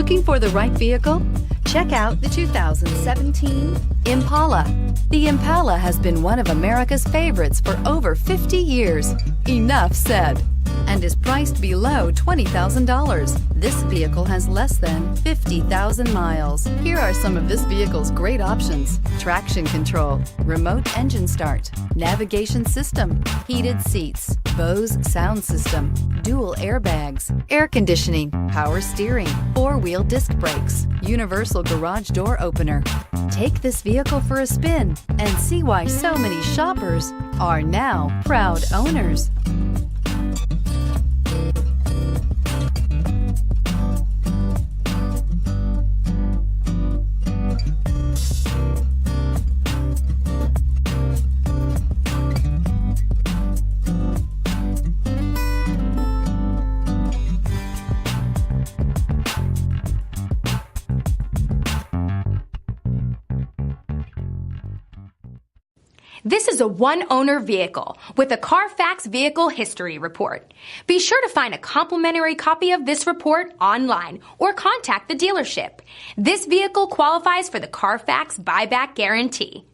Looking for the right vehicle? Check out the 2017 Impala. The Impala has been one of America's favorites for over 50 years. Enough said. And is priced below $20,000. This vehicle has less than 50,000 miles. Here are some of this vehicle's great options: traction control, remote engine start, navigation system, heated seats, Bose sound system, dual airbags, air conditioning, power steering, four-wheel disc brakes, universal garage door opener. Take this vehicle for a spin and see why so many shoppers are now proud owners. This is a one-owner vehicle with a Carfax Vehicle History Report. Be sure to find a complimentary copy of this report online or contact the dealership. This vehicle qualifies for the Carfax Buyback Guarantee.